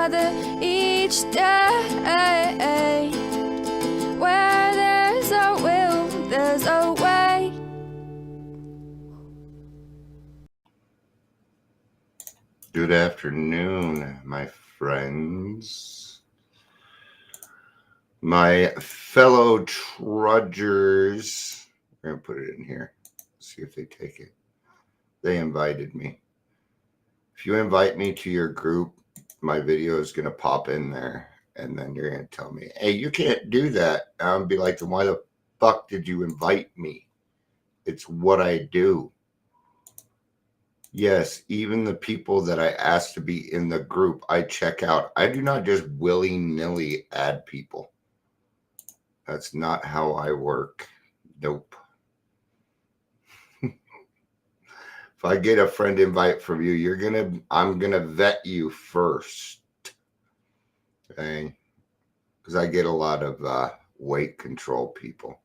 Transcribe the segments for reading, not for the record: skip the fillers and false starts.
together each day. Where there's a will, there's a way. Good afternoon, my friends. My fellow trudgers. We're going to put it in here. See if they take it. They invited me. If you invite me to your group, my video is going to pop in there. And then you're going to tell me, hey, you can't do that. And I'll be like, then why the fuck did you invite me? It's what I do. Yes, even the people that I ask to be in the group, I check out. I do not just willy-nilly add people. That's not how I work. Nope. If I get a friend invite from you, I'm gonna vet you first. Okay? Because I get a lot of weight control people.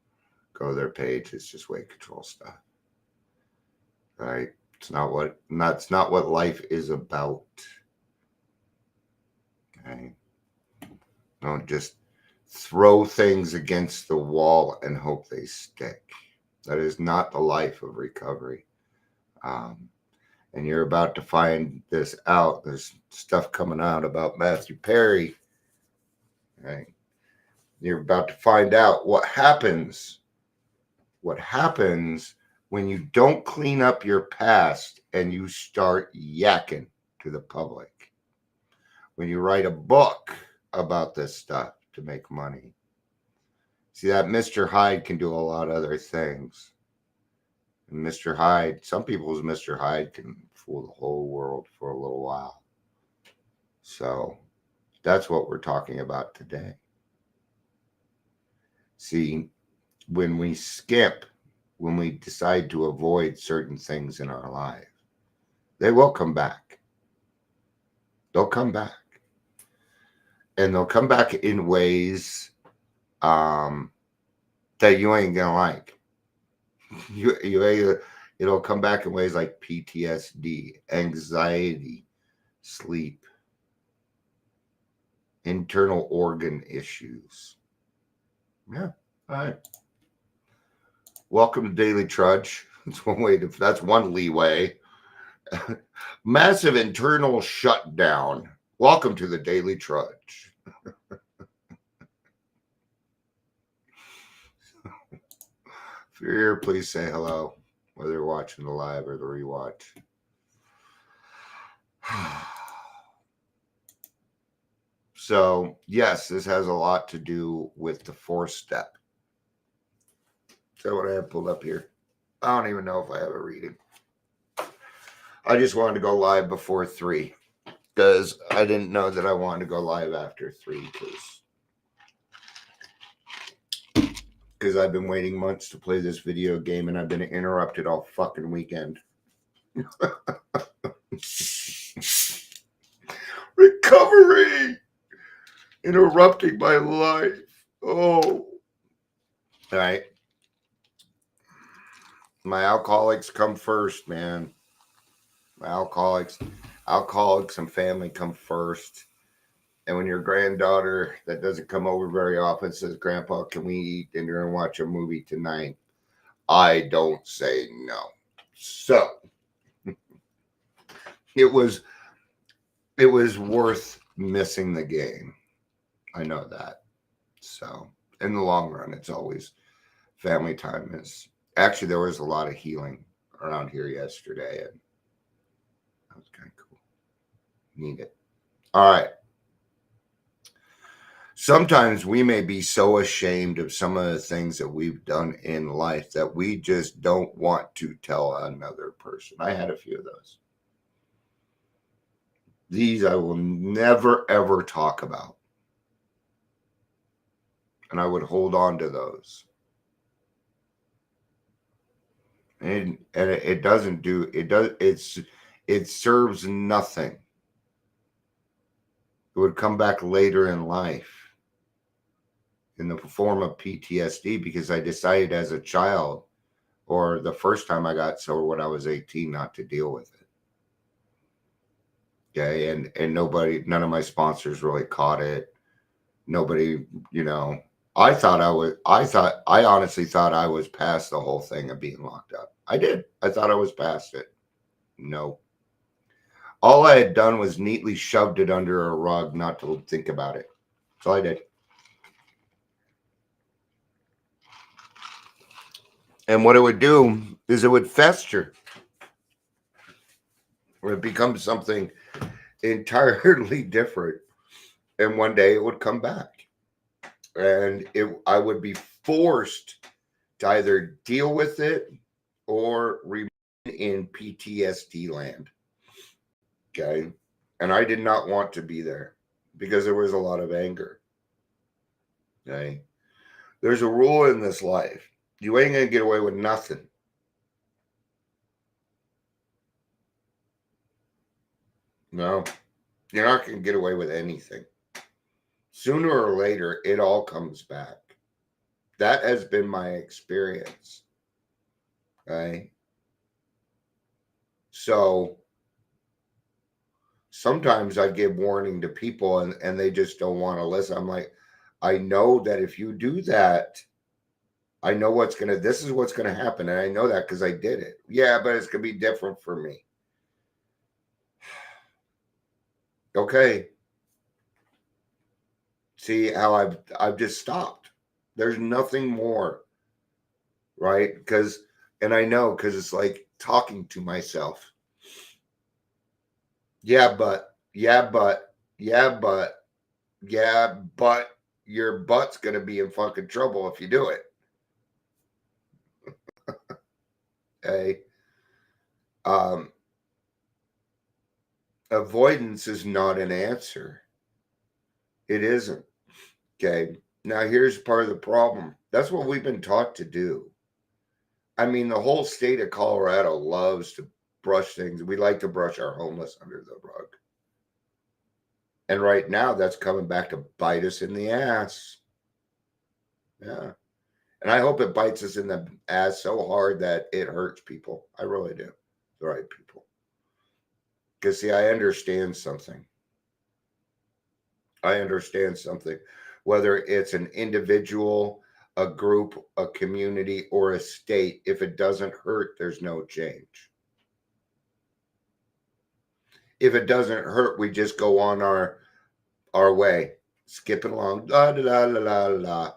Go to their page, it's just weight control stuff. Right? That's not what life is about. Okay. Don't just throw things against the wall and hope they stick. That is not the life of recovery. And you're about to find this out. There's stuff coming out about Matthew Perry. Right? You're about to find out what happens. What happens when you don't clean up your past and you start yakking to the public. When you write a book about this stuff to make money. See, that Mr. Hyde can do a lot of other things. And Mr. Hyde, some people's Mr. Hyde can fool the whole world for a little while. So that's what we're talking about today. See, when we skip, when we decide to avoid certain things in our life, they will come back. They'll come back. And they'll come back in ways that you ain't gonna like. It'll come back in ways like PTSD, anxiety, sleep, internal organ issues. Yeah, all right. Welcome to Daily Trudge. That's one leeway. Massive internal shutdown. Welcome to the Daily Trudge. If you're here, please say hello, whether you're watching the live or the rewatch. So, yes, this has a lot to do with the 4th step. Is that what I have pulled up here? I don't even know if I have a reading. I just wanted to go live before 3 because I didn't know that I wanted to go live after 3 because I've been waiting months to play this video game and I've been interrupted all fucking weekend. Recovery! Interrupting my life. Oh. All right. My alcoholics come first, man. My alcoholics and family come first. And when your granddaughter that doesn't come over very often says, Grandpa, can we eat dinner and watch a movie tonight? I don't say no. So it was worth missing the game. I know that. So in the long run, it's always family time is actually there was a lot of healing around here yesterday, and that was kind of cool. Need it. All right. Sometimes we may be so ashamed of some of the things that we've done in life that we just don't want to tell another person. I had a few of those. These I will never, ever talk about. And I would hold on to those. And it doesn't do, it serves nothing. It would come back later in life in the form of PTSD because I decided as a child or the first time I got sober when I was 18 not to deal with it. Okay. And none of my sponsors really caught it. Nobody, you know, I honestly thought I was past the whole thing of being locked up. I did. I thought I was past it. No. All I had done was neatly shoved it under a rug, not to think about it. That's all I did. And what it would do is it would fester, or it becomes something entirely different. And one day it would come back. And I would be forced to either deal with it or remain in PTSD land. Okay. And I did not want to be there because there was a lot of anger. Okay. There's a rule in this life: you ain't going to get away with nothing. No, you're not going to get away with anything. Sooner or later, it all comes back. That has been my experience. Okay. So sometimes I give warning to people and they just don't want to listen. I'm like, I know that if you do that, I know this is what's going to happen. And I know that because I did it. Yeah, but it's going to be different for me. Okay. See how I've just stopped. There's nothing more. Right. And I know, because it's like talking to myself. Yeah, but your butt's going to be in fucking trouble if you do it. Okay. Um, Avoidance is not an answer. It isn't. Okay. Now, here's part of the problem. That's what we've been taught to do. I mean, the whole state of Colorado loves to brush things. We like to brush our homeless under the rug. And right now, that's coming back to bite us in the ass. Yeah. And I hope it bites us in the ass so hard that it hurts people. I really do. The right people. Because, see, I understand something. Whether it's an individual, a group, a community, or a state. If it doesn't hurt, there's no change. If it doesn't hurt, we just go on our way, skipping along, la la la la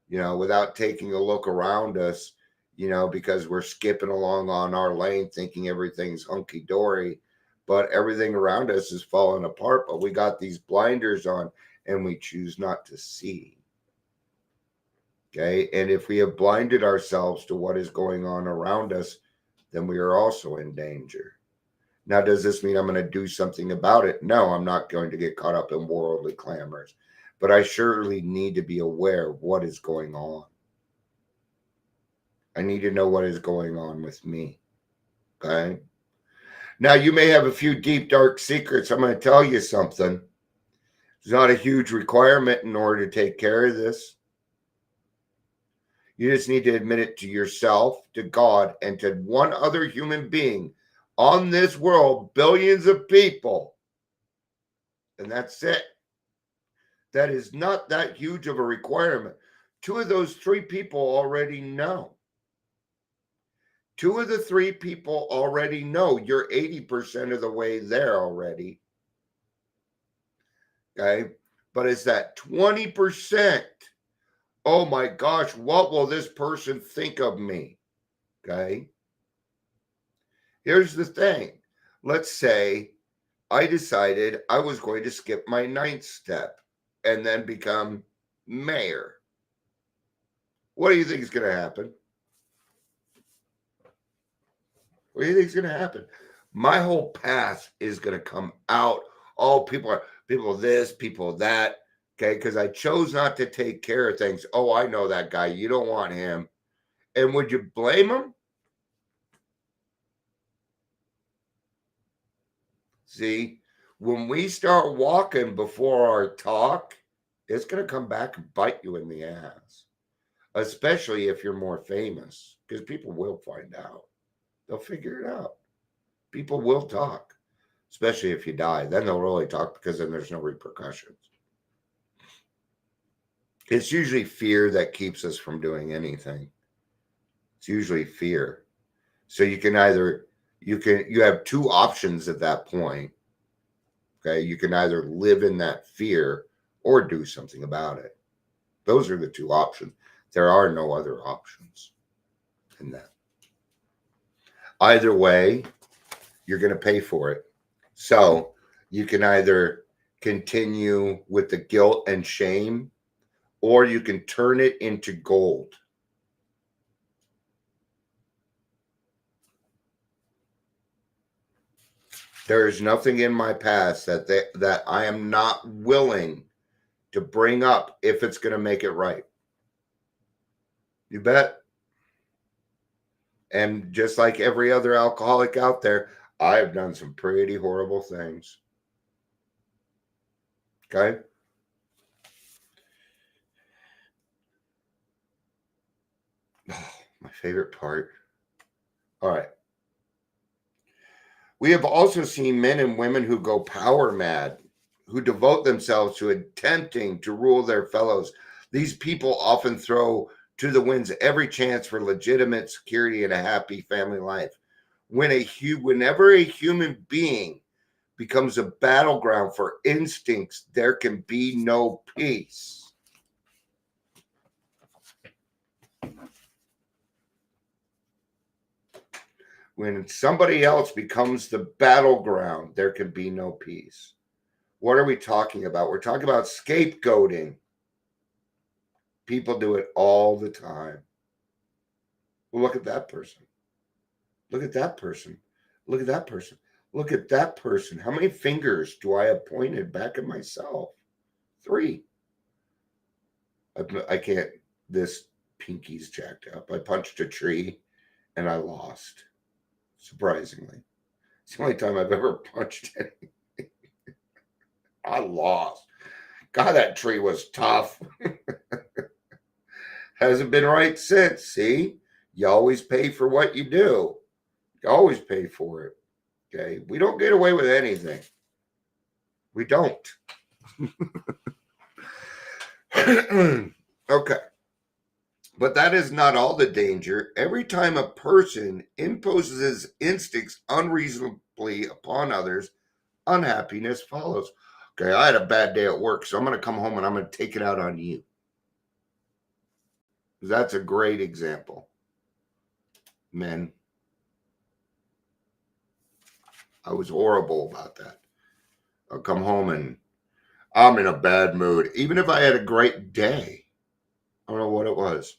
la, without taking a look around us, because we're skipping along on our lane, thinking everything's hunky dory, but everything around us is falling apart. But we got these blinders on, and we choose not to see. Okay. And if we have blinded ourselves to what is going on around us, then we are also in danger. Now, does this mean I'm going to do something about it? No, I'm not going to get caught up in worldly clamors, but I surely need to be aware of what is going on. I need to know what is going on with me. Okay. Now, you may have a few deep, dark secrets. I'm going to tell you something. It's not a huge requirement in order to take care of this. You just need to admit it to yourself, to God, and to one other human being on this world, billions of people. And that's it. That is not that huge of a requirement. 2 of those 3 people already know. 2 of the 3 people already know. You're 80% of the way there already. Okay. But it's that 20%. Oh my gosh, what will this person think of me? Okay. Here's the thing. Let's say I decided I was going to skip my 9th step and then become mayor. What do you think is going to happen? What do you think is going to happen? My whole past is going to come out. Oh, people this, people that. Okay, because I chose not to take care of things. Oh, I know that guy. You don't want him. And would you blame him? See, when we start walking before our talk, it's going to come back and bite you in the ass, especially if you're more famous, because people will find out. They'll figure it out. People will talk. especially if you die. Then they'll really talk because then there's no repercussions. It's usually fear that keeps us from doing anything. It's usually fear. So you have two options at that point. Okay, you can either live in that fear or do something about it. Those are the two options. There are no other options in that. Either way, you're going to pay for it. So you can either continue with the guilt and shame, or you can turn it into gold. There is nothing in my past that I am not willing to bring up if it's going to make it right. You bet. And just like every other alcoholic out there, I have done some pretty horrible things. Okay? Oh, my favorite part. All right. We have also seen men and women who go power mad, who devote themselves to attempting to rule their fellows. These people often throw to the winds every chance for legitimate security and a happy family life. Whenever a human being becomes a battleground for instincts, there can be no peace. When somebody else becomes the battleground, there can be no peace. What are we talking about? We're talking about scapegoating. People do it all the time. Well, look at that person. Look at that person. Look at that person. Look at that person. How many fingers do I have pointed back at myself? 3. I can't. This pinky's jacked up. I punched a tree and I lost. Surprisingly. It's the only time I've ever punched anything. I lost. God, that tree was tough. Hasn't been right since. See? You always pay for what you do. You always pay for it. Okay? We don't get away with anything. We don't. Okay. But that is not all the danger. Every time a person imposes his instincts unreasonably upon others, unhappiness follows. Okay, I had a bad day at work, so I'm going to come home and I'm going to take it out on you. That's a great example. Men. I was horrible about that. I'll come home and I'm in a bad mood. Even if I had a great day. I don't know what it was.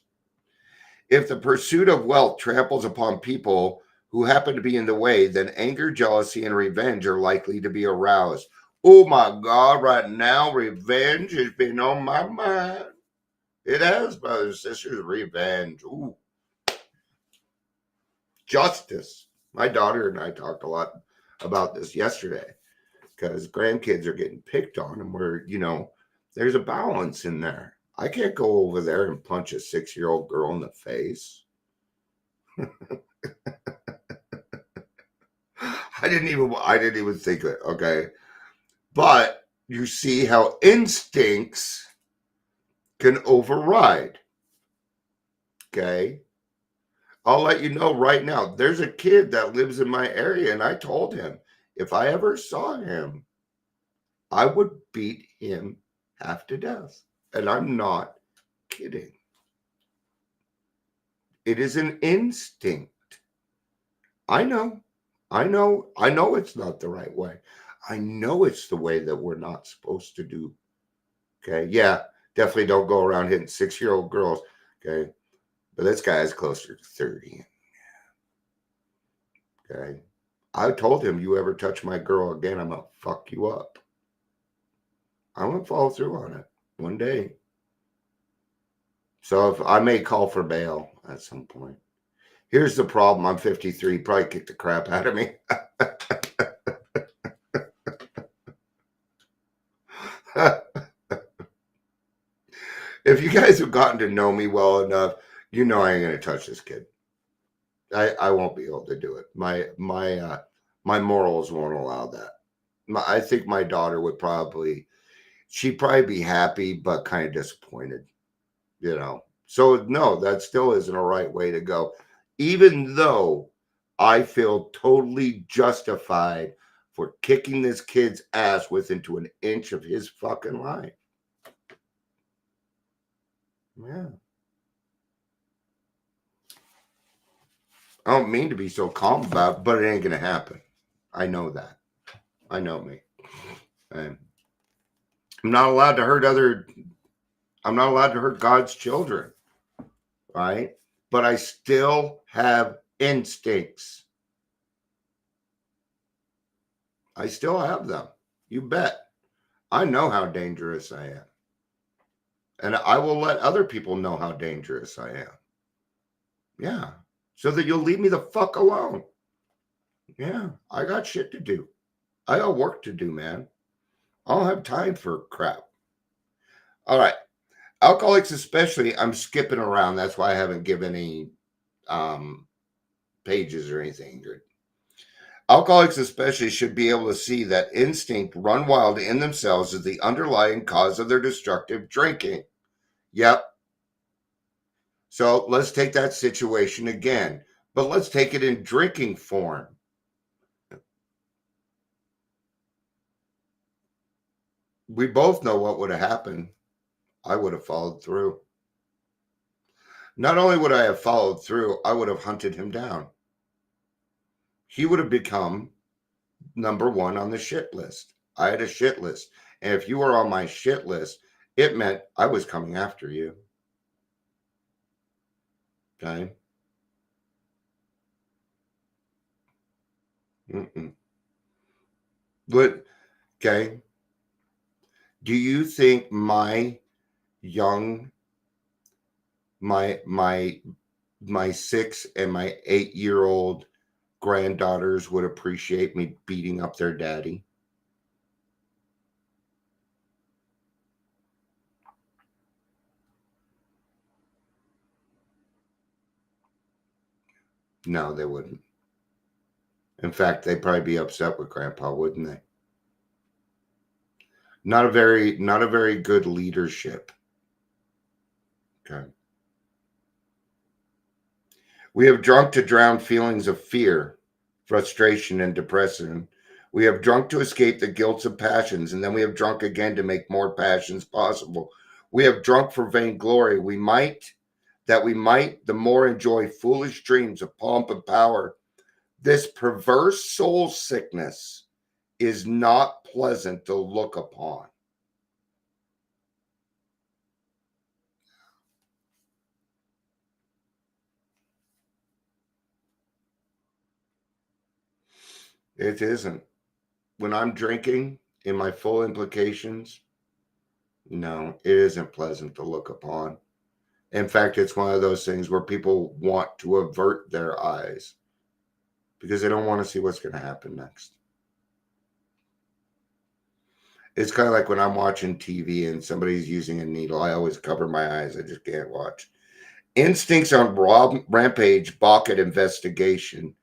If the pursuit of wealth tramples upon people who happen to be in the way, then anger, jealousy, and revenge are likely to be aroused. Oh my God, right now, revenge has been on my mind. It has, brothers and sisters, revenge. Ooh. Justice. My daughter and I talked a lot about this yesterday because grandkids are getting picked on and there's a balance in there. I can't go over there and punch a 6-year-old girl in the face. I didn't even think of it. Okay. But you see how instincts can override. Okay. I'll let you know right now. There's a kid that lives in my area, and I told him if I ever saw him, I would beat him half to death. And I'm not kidding. It is an instinct. I know it's not the right way. I know it's the way that we're not supposed to do. Okay. Yeah. Definitely don't go around hitting 6-year-old girls. Okay. But this guy is closer to 30. Okay. I told him, you ever touch my girl again, I'm going to fuck you up. I'm going to follow through on it one day. So if I may call for bail at some point. Here's the problem. I'm 53. Probably kicked the crap out of me. If you guys have gotten to know me well enough, you know I ain't going to touch this kid. I won't be able to do it. My morals won't allow that. I think my daughter would she'd probably be happy, but kind of disappointed, you know. So no, that still isn't a right way to go. Even though I feel totally justified for kicking this kid's ass within to an inch of his fucking life. Yeah. I don't mean to be so calm about it, but it ain't gonna happen. I know that. I know me. And I'm not allowed to hurt I'm not allowed to hurt God's children, right? But I still have instincts. I still have them. You bet. I know how dangerous I am. And I will let other people know how dangerous I am. Yeah. So that you'll leave me the fuck alone. Yeah. I got shit to do. I got work to do, man. I don't have time for crap. All right. Alcoholics, especially, I'm skipping around. That's why I haven't given any pages or anything. Alcoholics, especially, should be able to see that instinct run wild in themselves is the underlying cause of their destructive drinking. Yep. So let's take that situation again, but let's take it in drinking form. We both know what would have happened. I would have followed through. Not only would I have followed through, I would have hunted him down. He would have become number one on the shit list. I had a shit list. And if you were on my shit list, it meant I was coming after you. Okay. But, okay. Do you think my 6 and my 8-year-old granddaughters would appreciate me beating up their daddy? No, they wouldn't. In fact, they'd probably be upset with grandpa, wouldn't they? Not a very good leadership. Okay. We have drunk to drown feelings of fear, frustration, and depression. We have drunk to escape the guilt of passions, and then we have drunk again to make more passions possible. We have drunk for vainglory. We might the more enjoy foolish dreams of pomp and power. This perverse soul sickness is not pleasant to look upon. It isn't. When I'm drinking in my full implications, no, it isn't pleasant to look upon. In fact, it's one of those things where people want to avert their eyes because they don't want to see what's going to happen next. It's kind of like when I'm watching TV and somebody's using a needle. I always cover my eyes. I just can't watch. Instincts on rampage balk at investigation.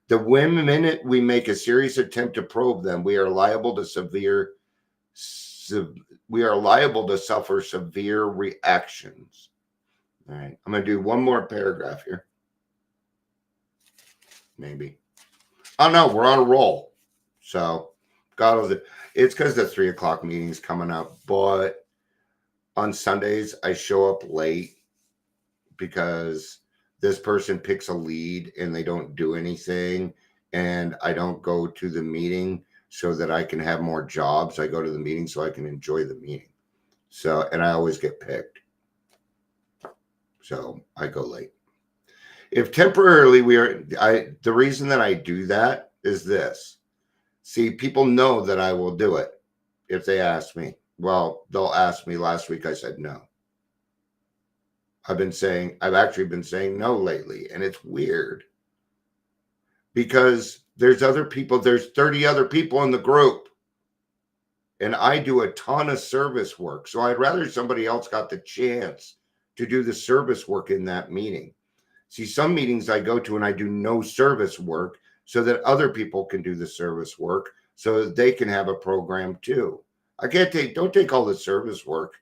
The minute we make a serious attempt to probe them, we are liable to suffer severe reactions. All right, I'm going to do one more paragraph here. Maybe. Oh no, we're on a roll. So, it's because the 3:00 meeting's coming up. But on Sundays, I show up late because this person picks a lead and they don't do anything, and I don't go to the meeting so that I can have more jobs. I go to the meeting so I can enjoy the meeting. So, and I always get picked. So I go late. If temporarily the reason that I do that is this. See, people know that I will do it if they ask me. Well, they'll ask me. Last week I said no. I've actually been saying no lately, and it's weird because there's 30 other people in the group, and I do a ton of service work. So I'd rather somebody else got the chance to do the service work in that meeting. See, some meetings I go to and I do no service work so that other people can do the service work so that they can have a program too. Don't take all the service work.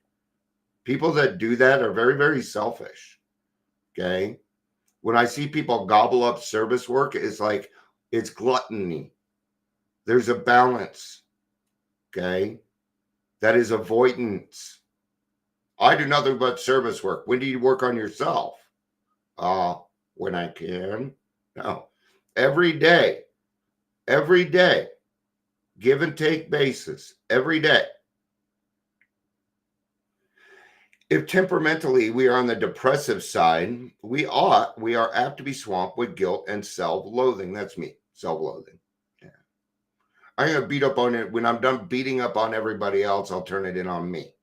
People that do that are very, very selfish. Okay. When I see people gobble up service work, it's like it's gluttony. There's a balance. Okay. That is avoidance. I do nothing but service work. When do you work on yourself? When I can. No. Every day. Every day. Give and take basis. Every day. If temperamentally we are on the depressive side, we are apt to be swamped with guilt and self-loathing. That's me, self-loathing. Yeah. I'm gonna beat up on it. When I'm done beating up on everybody else, I'll turn it in on me.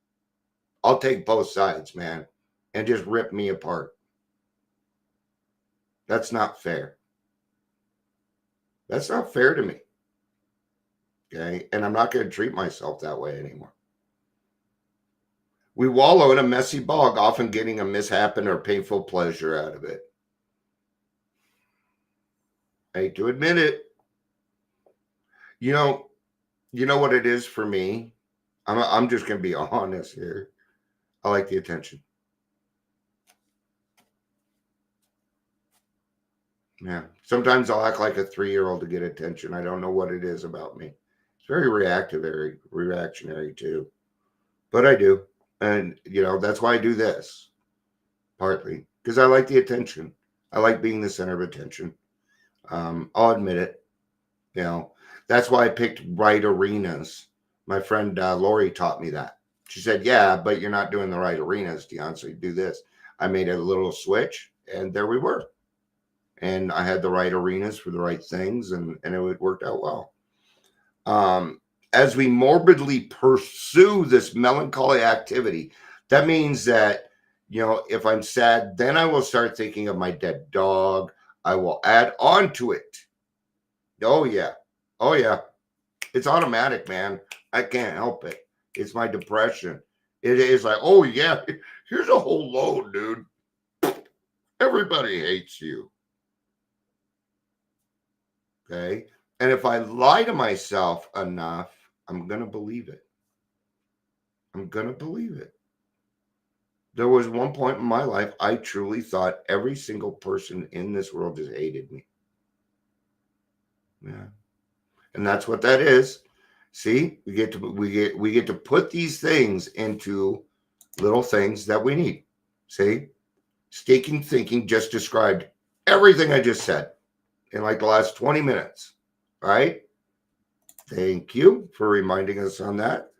I'll take both sides, man, and just rip me apart. That's not fair. That's not fair to me. Okay, and I'm not going to treat myself that way anymore. We wallow in a messy bog, often getting a mishappen or painful pleasure out of it. I hate to admit it. You know what it is for me? I'm just going to be honest here. I like the attention. Yeah. Sometimes I'll act like a 3-year-old to get attention. I don't know what it is about me. It's very reactionary too. But I do. And, that's why I do this. Partly. Because I like the attention. I like being the center of attention. I'll admit it. That's why I picked right arenas. My friend Lori taught me that. She said, yeah, but you're not doing the right arenas, Dion, so you do this. I made a little switch, and there we were. And I had the right arenas for the right things, and it worked out well. As we morbidly pursue this melancholy activity, that means that, if I'm sad, then I will start thinking of my dead dog. I will add on to it. Oh, yeah. Oh, yeah. It's automatic, man. I can't help it. It's my depression. It is like, oh, yeah, here's a whole load, dude. Everybody hates you. Okay. And if I lie to myself enough, I'm going to believe it. I'm going to believe it. There was one point in my life, I truly thought every single person in this world just hated me. Yeah. And that's what that is. See, we get to put these things into little things that we need. See, Staking Thinking just described everything I just said in like the last 20 minutes. Right? Thank you for reminding us on that.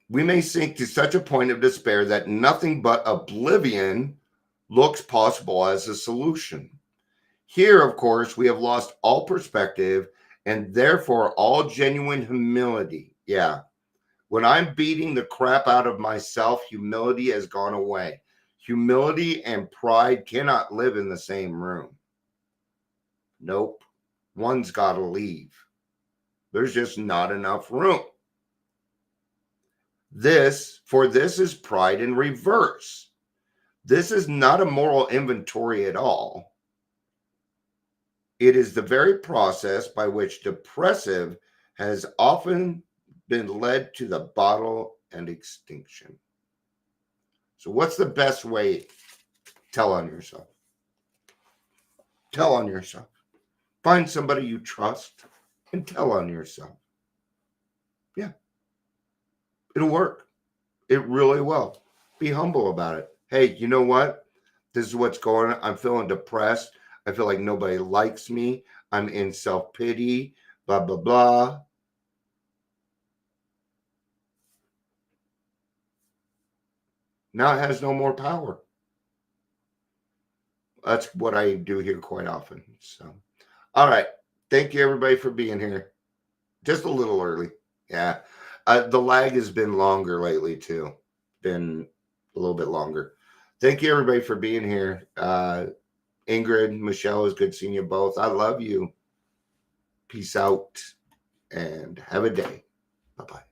We may sink to such a point of despair that nothing but oblivion looks possible as a solution. Here, of course, we have lost all perspective and therefore all genuine humility. Yeah. When I'm beating the crap out of myself, humility has gone away. Humility and pride cannot live in the same room. Nope. One's got to leave. There's just not enough room. This is pride in reverse. This is not a moral inventory at all. It is the very process by which depressive has often been led to the bottle and extinction. So what's the best way? Tell on yourself. Tell on yourself. Find somebody you trust and tell on yourself. Yeah. It'll work. It really will. Be humble about it. Hey, you know what? This is what's going on. I'm feeling depressed. I feel like nobody likes me. I'm in self-pity, blah, blah, blah. Now it has no more power. That's what I do here quite often. So, all right. Thank you, everybody, for being here. Just a little early. Yeah. The lag has been longer lately, too. Been a little bit longer. Thank you, everybody, for being here. Ingrid, Michelle, it's good seeing you both. I love you. Peace out and have a day. Bye-bye.